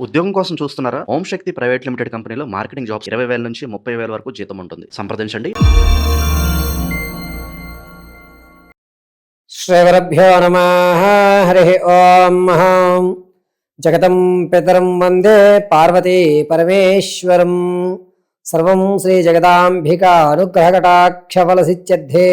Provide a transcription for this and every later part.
ఉద్యోగం కోసం చూస్తున్నారా? ఓం శక్తి ప్రైవేట్ లిమిటెడ్ కంపెనీలో మార్కెటింగ్ జాబ్స్ 20,000 నుంచి 30,000 వరకు జీతం ఉంటుంది. సంప్రదించండి. శ్రీగురుభ్యో నమః. హరి ఓం. జగతం పితరం వందే పార్వతీ పరమేశ్వరం. సర్వం శ్రీ జగదాంబిక అనుగ్రహకటాక్షఫలసిద్ధ్యర్థే.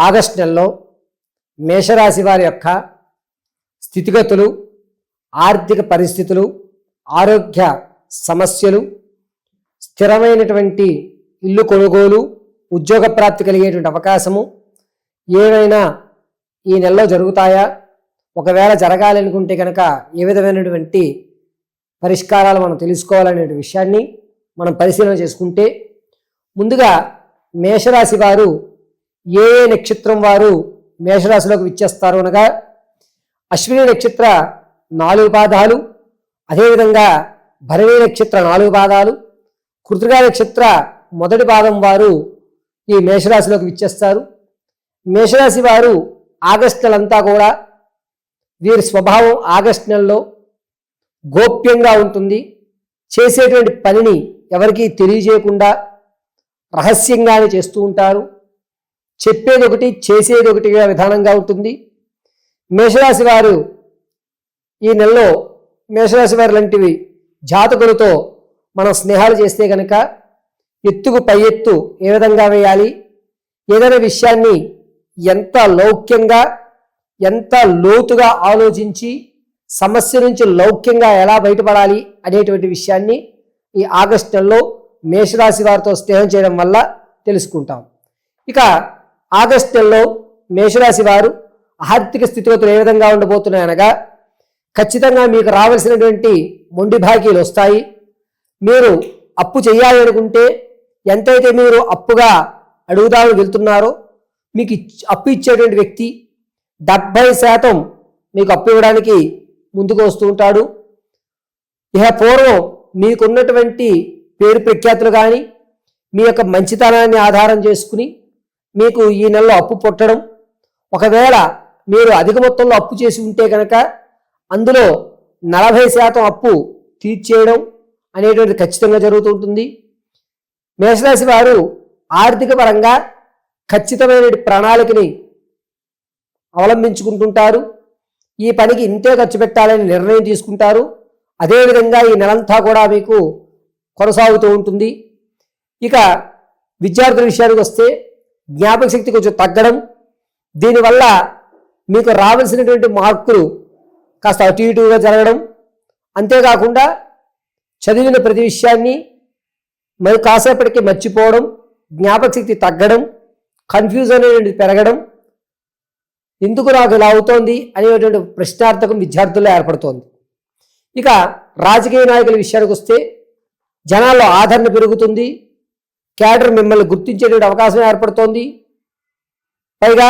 ఆగస్టు నెలలో మేషరాశి వారి యొక్క స్థితిగతులు, ఆర్థిక పరిస్థితులు, ఆరోగ్య సమస్యలు, స్థిరమైనటువంటి ఇల్లు కొనుగోలు, ఉద్యోగ ప్రాప్తి కలిగేటువంటి అవకాశము ఏవైనా ఈ నెలలో జరుగుతాయా? ఒకవేళ జరగాలనుకుంటే కనుక ఏ విధమైనటువంటి పరిష్కారాలు మనం తెలుసుకోవాలనే విషయాన్ని మనం పరిశీలన చేసుకుంటే, ముందుగా మేషరాశి వారు ఏ నక్షత్రం వారు మేషరాశిలోకి విచ్చేస్తారు అనగా, అశ్విని నక్షత్ర 4 పాదాలు, అదేవిధంగా భరణి నక్షత్ర 4 పాదాలు, కృతికా నక్షత్ర 1 పాదం వారు ఈ మేషరాశిలోకి విచ్చేస్తారు. మేషరాశి వారు ఆగస్టు నెలంతా కూడా వీరి స్వభావం ఆగస్టు నెలలో గోప్యంగా ఉంటుంది. చేసేటువంటి పనిని ఎవరికీ తెలియజేయకుండా రహస్యంగానే చేస్తూ ఉంటారు. చెప్పేది ఒకటి, చేసేది ఒకటిగా విధానంగా ఉంటుంది. మేషరాశి వారు ఈ నెలలో మేషరాశి వారి లాంటివి జాతకులతో మనం స్నేహాలు చేస్తే కనుక ఎత్తుకు పై ఎత్తు ఏ విధంగా వేయాలి, ఏదైనా విషయాన్ని ఎంత లౌక్యంగా, ఎంత లోతుగా ఆలోచించి సమస్య నుంచి లౌక్యంగా ఎలా బయటపడాలి అనేటువంటి విషయాన్ని ఈ ఆగస్టు నెలలో మేషరాశి వారితో స్నేహం చేయడం వల్ల తెలుసుకుంటాం. ఇక ఆగస్టు నెలలో మేషరాశి వారు ఆర్థిక స్థితిగతులు ఏ విధంగా ఉండబోతున్నాయనగా, ఖచ్చితంగా మీకు రావాల్సినటువంటి మొండి బాకీలు వస్తాయి. మీరు అప్పు చేయాలి అనుకుంటే ఎంతైతే మీరు అప్పుగా అడుగుదామని వెళ్తున్నారో, మీకు అప్పు ఇచ్చేటువంటి వ్యక్తి 70% మీకు అప్పు ఇవ్వడానికి ముందుకు వస్తూ ఉంటాడు. ఇక పూర్వం మీకున్నటువంటి పేరు ప్రఖ్యాతులు కానీ, మీ యొక్క మంచితనాన్ని ఆధారం చేసుకుని మీకు ఈ నెలలో అప్పు పుట్టడం, ఒకవేళ మీరు అధిక మొత్తంలో అప్పు చేసి ఉంటే కనుక అందులో 40% అప్పు తీర్చేయడం అనేటువంటిది ఖచ్చితంగా జరుగుతూ ఉంటుంది. మేషరాశి వారు ఆర్థిక పరంగా ఖచ్చితమైన ప్రణాళికని అవలంబించుకుంటుంటారు. ఈ పనికి ఇంతే ఖర్చు పెట్టాలని నిర్ణయం తీసుకుంటారు. అదేవిధంగా ఈ నెలంతా కూడా మీకు కొనసాగుతూ ఉంటుంది. ఇక విద్యార్థుల విషయానికి వస్తే జ్ఞాపక శక్తి కొంచెం తగ్గడం, దీనివల్ల మీకు రావాల్సినటువంటి మార్కులు కాస్త అటు ఇటుగా జరగడం, అంతేకాకుండా చదివిన ప్రతి విషయాన్ని మరి కాసేపటికి మర్చిపోవడం, జ్ఞాపక శక్తి తగ్గడం, కన్ఫ్యూజన్ అనేది పెరగడం, ఎందుకు నాకు ఇలా అవుతోంది అనేటువంటి ప్రశ్నార్థకం విద్యార్థుల్లో ఏర్పడుతోంది. ఇక రాజకీయ నాయకుల విషయానికి వస్తే జనాల్లో ఆదరణ పెరుగుతుంది. క్యాడర్ మిమ్మల్ని గుర్తించేటువంటి అవకాశం ఏర్పడుతోంది. పైగా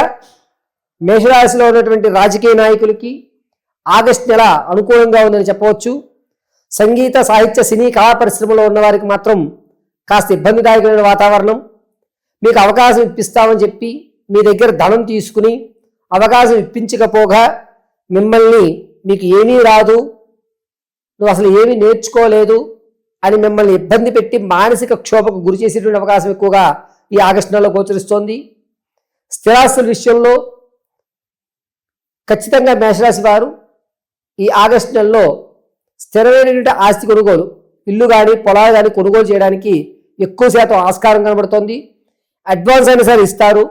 మేషరాశిలో ఉన్నటువంటి రాజకీయ నాయకులకి ఆగస్టు నెల అనుకూలంగా ఉందని చెప్పవచ్చు. సంగీత, సాహిత్య, సినీ, కళా పరిశ్రమలో ఉన్న వారికి మాత్రం కాస్త ఇబ్బందిదాయకమైన వాతావరణం. మీకు అవకాశం ఇప్పిస్తామని చెప్పి మీ దగ్గర ధనం తీసుకుని అవకాశం ఇప్పించకపోగా మిమ్మల్ని మీకు ఏమీ రాదు, నువ్వు అసలు ఏమీ నేర్చుకోలేదు అని మిమ్మల్ని ఇబ్బంది పెట్టి మానసిక క్షోభకు గురి చేసేటువంటి అవకాశం ఎక్కువగా ఈ ఆగస్టు నెలలో గోచరిస్తోంది. స్థిరాస్తుల విషయంలో ఖచ్చితంగా మేషరాశి వారు ఈ ఆగస్టు నెలలో స్థిరమైనటువంటి ఆస్తి కొనుగోలు, ఇల్లు కానీ పొలాలు కానీ కొనుగోలు చేయడానికి ఎక్కువ శాతం ఆస్కారం కనబడుతోంది. అడ్వాన్స్ అయినా సరే ఇస్తారు.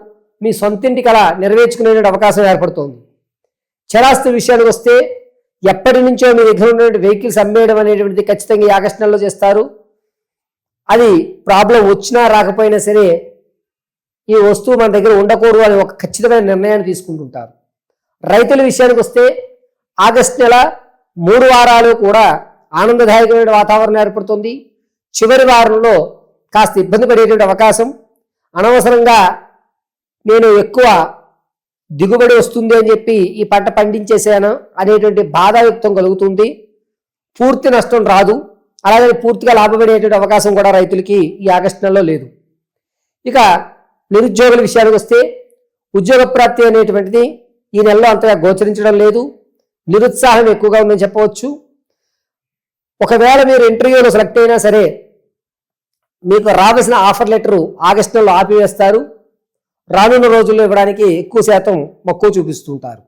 మీ సొంతింటి కళ నెరవేర్చుకునే అవకాశం ఏర్పడుతోంది. చరాస్తుల విషయానికి వస్తే ఎప్పటి నుంచో మీ దగ్గర ఉన్నటువంటి వెహికల్స్ అమ్మేయడం అనేటువంటిది ఖచ్చితంగా ఈ ఆగస్టు నెలలో చేస్తారు. అది ప్రాబ్లం వచ్చినా రాకపోయినా సరే ఈ వస్తువు మన దగ్గర ఉండకూడదు అని ఒక ఖచ్చితమైన నిర్ణయాన్ని తీసుకుంటుంటారు. రైతుల విషయానికి వస్తే ఆగస్టు నెల 3 వారాలు కూడా ఆనందదాయకమైన వాతావరణం ఏర్పడుతుంది. చివరి వారంలో కాస్త ఇబ్బంది పడేటువంటి అవకాశం, అనవసరంగా నేను ఎక్కువ దిగుబడి వస్తుంది అని చెప్పి ఈ పంట పండించేసాను అనేటువంటి బాధాయుక్తం కలుగుతుంది. పూర్తి నష్టం రాదు, అలాగే పూర్తిగా లాభపడేటువంటి అవకాశం కూడా రైతులకి ఈ ఆగస్టు నెలలో లేదు. ఇక నిరుద్యోగుల విషయానికి వస్తే ఉద్యోగ ప్రాప్తి అనేటువంటిది ఈ నెలలో అంతగా గోచరించడం లేదు. నిరుత్సాహం ఎక్కువగా ఉందని చెప్పవచ్చు. ఒకవేళ మీరు ఇంటర్వ్యూలో సెలెక్ట్ అయినా సరే మీకు రావాల్సిన ఆఫర్ లెటరు ఆగస్టు నెలలో ఆపివేస్తారు. రానున్న రోజుల్లో ఇవ్వడానికి ఎక్కువ శాతం మక్కువ చూపిస్తుంటారు.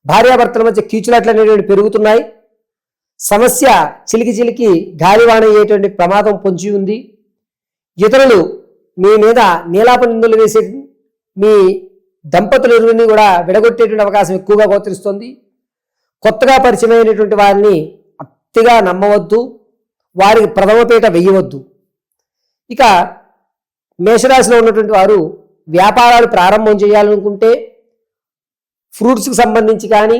భార్యాభర్తల మధ్య కీచులాట్లు అనేటువంటి పెరుగుతున్నాయి. సమస్య చిలికి గాలివాన అయ్యేటువంటి ప్రమాదం పొంచి ఉంది. ఇతరులు మీ మీద నీలాప నిందలు వేసే మీ దంపతులు ఇరువురిని కూడా విడగొట్టేటువంటి అవకాశం ఎక్కువగా గోచరిస్తుంది. కొత్తగా పరిచయమైనటువంటి వారిని అతిగా నమ్మవద్దు, వారికి ప్రథమపీట వెయ్యవద్దు. ఇక మేషరాశిలో ఉన్నటువంటి వారు వ్యాపారాలు ప్రారంభం చేయాలనుకుంటే ఫ్రూట్స్కి సంబంధించి కానీ,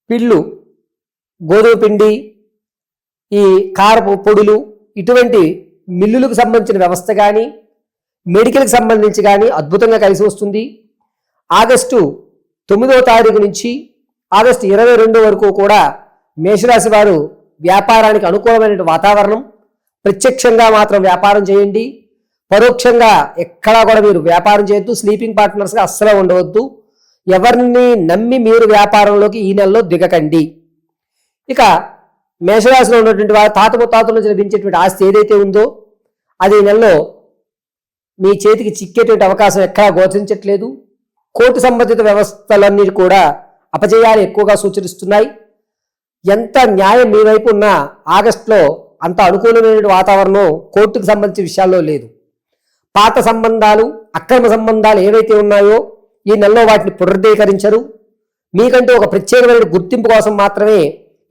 పిళ్ళు, గోధుమ పిండి, ఈ కారపు పొడులు, ఇటువంటి మిల్లులకు సంబంధించిన వ్యవస్థ కానీ, మెడికల్కి సంబంధించి కానీ అద్భుతంగా కలిసి వస్తుంది. ఆగస్టు 9వ తారీఖు నుంచి ఆగస్టు 22 వరకు కూడా మేషరాశి వారు వ్యాపారానికి అనుకూలమైన వాతావరణం. ప్రత్యక్షంగా మాత్రం వ్యాపారం చేయండి, పరోక్షంగా ఎక్కడా కూడా మీరు వ్యాపారం చేయొద్దు. స్లీపింగ్ పార్ట్నర్స్గా అస్సలు ఉండవద్దు. ఎవరిని నమ్మి మీరు వ్యాపారంలోకి ఈ నెలలో దిగకండి. ఇక మేషరాశిలో ఉన్నటువంటి వారు తాత ముత్తాతల నుంచి లభించేటువంటి ఆస్తి ఏదైతే ఉందో అది ఈ నెలలో మీ చేతికి చిక్కేటువంటి అవకాశం ఎక్కడా గోచరించట్లేదు. కోర్టు సంబంధిత వ్యవస్థలన్నీ కూడా అపజయాలు ఎక్కువగా సూచిస్తున్నాయి. ఎంత న్యాయం మీ వైపు ఉన్నా ఆగస్టులో అంత అనుకూలమైన వాతావరణం కోర్టుకు సంబంధించిన విషయాల్లో లేదు. పాత సంబంధాలు, అక్రమ సంబంధాలు ఏవైతే ఉన్నాయో ఈ నెలలో వాటిని పునరుద్ధీకరించరు. మీకంటూ ఒక ప్రత్యేకమైన గుర్తింపు కోసం మాత్రమే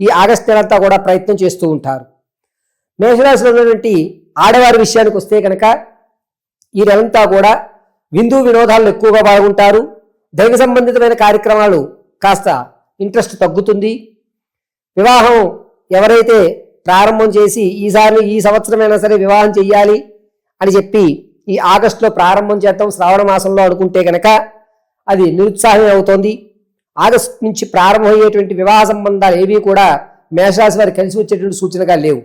ఈ ఆగస్టు నెలంతా కూడా ప్రయత్నం చేస్తూ ఉంటారు. మేషరాశిలో ఉన్నటువంటి ఆడవారి విషయానికి వస్తే కనుక ఈ నెలంతా కూడా విందు వినోదాలను ఎక్కువగా పాల్గొంటారు. దైవ సంబంధితమైన కార్యక్రమాలు కాస్త ఇంట్రెస్ట్ తగ్గుతుంది. వివాహం ఎవరైతే ప్రారంభం చేసి ఈ సంవత్సరమైనా సరే వివాహం చెయ్యాలి అని చెప్పి ఈ ఆగస్టులో ప్రారంభం చేద్దాం శ్రావణ మాసంలో అనుకుంటే కనుక అది నిరుత్సాహం అవుతోంది. ఆగస్టు నుంచి ప్రారంభమయ్యేటువంటి వివాహ సంబంధాలు ఏవి కూడా మేషరాశి వారికి కలిసి వచ్చేటువంటి సూచనగా లేవు.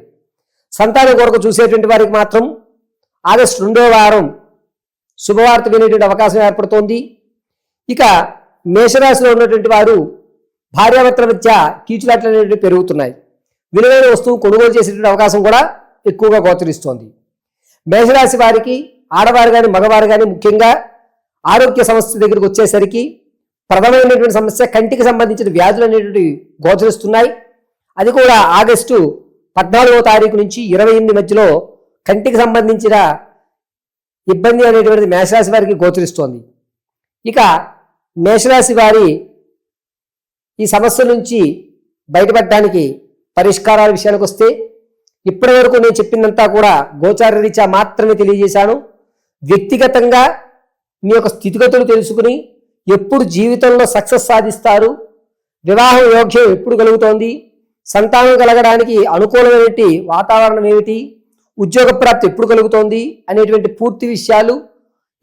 సంతానం కొరకు చూసేటువంటి వారికి మాత్రం ఆగస్టు 2వ వారం శుభవార్త వినేటువంటి అవకాశం ఏర్పడుతోంది. ఇక మేషరాశిలో ఉన్నటువంటి వారు భార్యాభర్తల మధ్య కీచులాట్లు అనేవి పెరుగుతున్నాయి. విలువైన వస్తువు కొనుగోలు చేసేటువంటి అవకాశం కూడా ఎక్కువగా గోచరిస్తోంది. మేషరాశి వారికి ఆడవారు కానీ మగవారు కానీ ముఖ్యంగా ఆరోగ్య సమస్య దగ్గరికి వచ్చేసరికి ప్రధానమైనటువంటి సమస్య కంటికి సంబంధించిన వ్యాధులు అనేటువంటి గోచరిస్తున్నాయి. అది కూడా ఆగస్టు 14వ తారీఖు నుంచి 28 మధ్యలో కంటికి సంబంధించిన ఇబ్బంది అనేటువంటిది మేషరాశి వారికి గోచరిస్తోంది. ఇక మేషరాశి వారి ఈ సమస్య నుంచి బయటపడడానికి పరిష్కారాల విషయానికి వస్తే ఇప్పటి వరకు నేను చెప్పినంతా కూడా గోచార రీత్యా మాత్రమే తెలియజేశాను. వ్యక్తిగతంగా మీ యొక్క స్థితిగతులు తెలుసుకుని ఎప్పుడు జీవితంలో సక్సెస్ సాధిస్తారు, వివాహం యోగ్యం ఎప్పుడు కలుగుతోంది, సంతానం కలగడానికి అనుకూలమైనటువంటి వాతావరణం ఏమిటి, ఉద్యోగ ప్రాప్తి ఎప్పుడు కలుగుతోంది అనేటువంటి పూర్తి విషయాలు,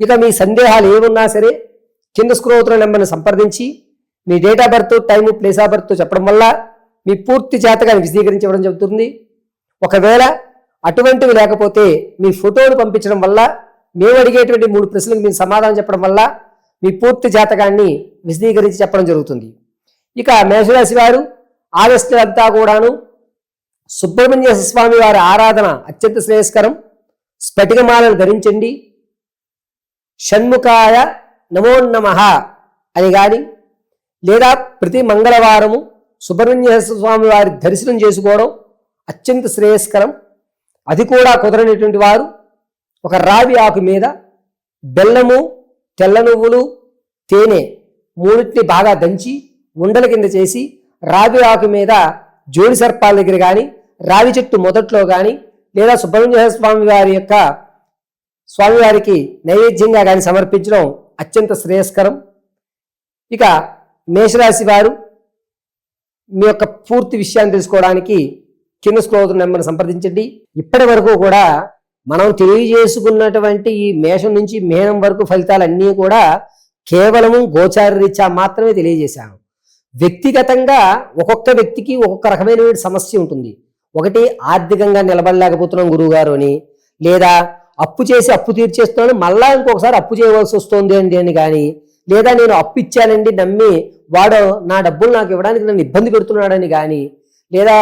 ఇక మీ సందేహాలు ఏమున్నా సరే కింద స్క్రోల్ అవుతున్న నెంబర్ని సంప్రదించి మీ date of birth, time, place of birth చెప్పడం వల్ల మీ పూర్తి జాతకాన్ని విశదీకరించడం జరుగుతుంది. ఒకవేళ అటువంటివి లేకపోతే మీ ఫోటోలు పంపించడం వల్ల మేము అడిగేటువంటి 3 ప్రశ్నలకు మీరు సమాధానం చెప్పడం వల్ల మీ పూర్తి జాతకాన్ని విశదీకరించి చెప్పడం జరుగుతుంది. ఇక మేషరాశి వారు ఆగస్టు అంతా కూడాను సుబ్రహ్మణ్య స్వామి వారి ఆరాధన అత్యంత శ్రేయస్కరం. స్ఫటికమాలను ధరించండి. షణ్ముఖాయ నమో నమః అని కానీ లేదా ప్రతి మంగళవారము సుబ్రహ్మణ్య స్వామి వారి దర్శనం చేసుకోవడం అత్యంత శ్రేయస్కరం. అది కూడా కుదరనటువంటి వారు ఒక రావి ఆకు మీద బెల్లము, తెల్ల నువ్వులు, తేనె మూడింటిని బాగా దంచి ఉండల కింద చేసి రావి ఆకు మీద జోడి సర్పాల దగ్గర కానీ, రావి చెట్టు మొదట్లో కానీ లేదా సుబ్రహ్మణ్య స్వామివారికి నైవేద్యంగా కానీ సమర్పించడం అత్యంత శ్రేయస్కరం. ఇక మేషరాశి వారు మీ యొక్క పూర్తి విషయాన్ని తెలుసుకోవడానికి కింద స్క్రోల్ అవుతున్న నెంబర్ని సంప్రదించండి. ఇప్పటి వరకు కూడా మనం తెలియజేసుకున్నటువంటి ఈ మేషం నుంచి మేనం వరకు ఫలితాలన్నీ కూడా కేవలము గోచార రీత్యా మాత్రమే తెలియజేశాను. వ్యక్తిగతంగా ఒక్కొక్క వ్యక్తికి ఒక్కొక్క రకమైన సమస్య ఉంటుంది. ఒకటి ఆర్థికంగా నిలబడలేకపోతున్నాం గురువుగారు అని, లేదా అప్పు చేసి అప్పు తీర్చేస్తున్నాను మళ్ళా ఇంకొకసారి అప్పు చేయవలసి వస్తుంది అండి అని కానీ, లేదా నేను అప్పు ఇచ్చానండి నమ్మి వాడు నా డబ్బులు నాకు ఇవ్వడానికి నన్ను ఇబ్బంది పెడుతున్నాడని కానీ, లేదా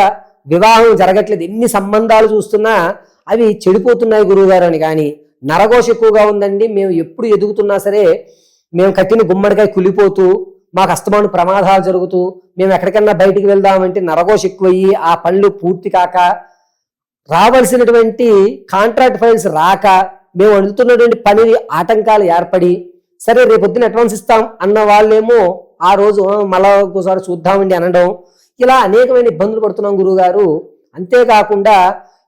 వివాహం జరగట్లేదు, ఎన్ని సంబంధాలు చూస్తున్నా అవి చెడిపోతున్నాయి గురువుగారు అని. కానీ నరఘోష ఎక్కువగా ఉందండి, మేము ఎప్పుడు ఎదుగుతున్నా సరే మేము కట్టిన గుమ్మడికాయ కులిపోతూ, మాకు అస్తమాను ప్రమాదాలు జరుగుతూ, మేము ఎక్కడికన్నా బయటికి వెళ్దామంటే నరఘోష ఎక్కువయ్యి ఆ పనులు పూర్తి కాక, రావాల్సినటువంటి కాంట్రాక్ట్ ఫైల్స్ రాక, మేము అడుగుతున్నటువంటి పని ఆటంకాలు ఏర్పడి, సరే రేపొద్దున అడ్వాన్స్ ఇస్తాం అన్న వాళ్ళేమో ఆ రోజు మళ్ళా ఒకసారి చూద్దామండి అనడం, ఇలా అనేకమైన ఇబ్బందులు పడుతున్నాం గురువుగారు. అంతేకాకుండా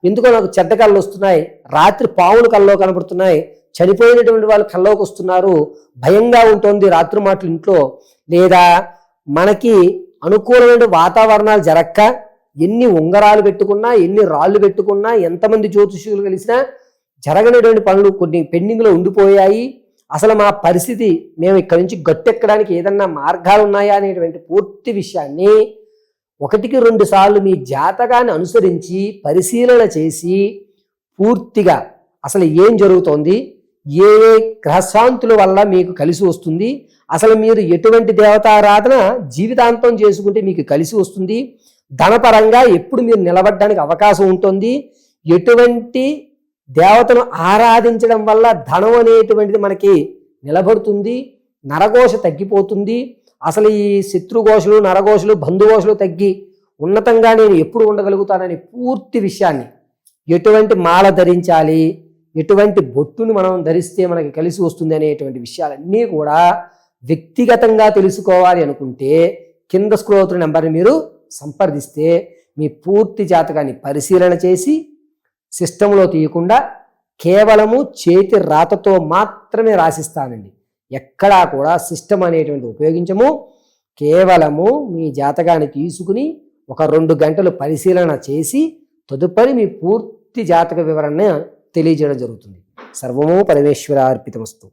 ఎందుకో నాకు చెడ్డ కళ్ళు వస్తున్నాయి, రాత్రి పావులు కల్లో కనబడుతున్నాయి, చనిపోయినటువంటి వాళ్ళు కల్లోకి వస్తున్నారు, భయంగా ఉంటుంది రాత్రి మాటలు ఇంట్లో, లేదా మనకి అనుకూలమైన వాతావరణాలు జరక్క ఎన్ని ఉంగరాలు పెట్టుకున్నా, ఎన్ని రాళ్ళు పెట్టుకున్నా, ఎంతమంది జ్యోతిష్యులు కలిసినా జరగనటువంటి పనులు కొన్ని పెండింగ్లో ఉండిపోయాయి, అసలు మా పరిస్థితి మేము ఇక్కడి నుంచి గట్టెక్కడానికి ఏదన్నా మార్గాలు ఉన్నాయా అనేటువంటి పూర్తి విషయాన్ని 1-2 సార్లు మీ జాతకాన్ని అనుసరించి పరిశీలన చేసి పూర్తిగా అసలు ఏం జరుగుతోంది, ఏ ఏ గ్రహశాంతుల వల్ల మీకు కలిసి వస్తుంది, అసలు మీరు ఎటువంటి దేవతారాధన జీవితాంతం చేసుకుంటే మీకు కలిసి వస్తుంది, ధనపరంగా ఎప్పుడు మీరు నిలబడడానికి అవకాశం ఉంటుంది, ఎటువంటి దేవతను ఆరాధించడం వల్ల ధనం అనేటువంటిది మనకి నిలబడుతుంది, నరఘోష తగ్గిపోతుంది, అసలు ఈ శత్రుఘోషలు నరఘోషలు బంధుఘోషలు తగ్గి ఉన్నతంగా నేను ఎప్పుడు ఉండగలుగుతానని పూర్తి విషయాన్ని, ఎటువంటి మాల ధరించాలి, ఎటువంటి బొట్టుని మనం ధరిస్తే మనకి కలిసి వస్తుంది అనేటువంటి విషయాలన్నీ కూడా వ్యక్తిగతంగా తెలుసుకోవాలి అనుకుంటే కింద స్క్రోల్ అవుతున్న నెంబర్ని మీరు సంప్రదిస్తే మీ పూర్తి జాతకాన్ని పరిశీలన చేసి సిస్టంలో తీయకుండా కేవలము చేతి రాతతో మాత్రమే రాసిస్తానండి. ఎక్కడా కూడా సిస్టమ్ అనేటువంటి ఉపయోగించము. కేవలము మీ జాతకాన్ని తీసుకుని 1-2 గంటలు పరిశీలన చేసి తదుపరి మీ పూర్తి జాతక వివరణ తెలియజేయడం జరుగుతుంది. సర్వము పరమేశ్వరార్పితమస్తు.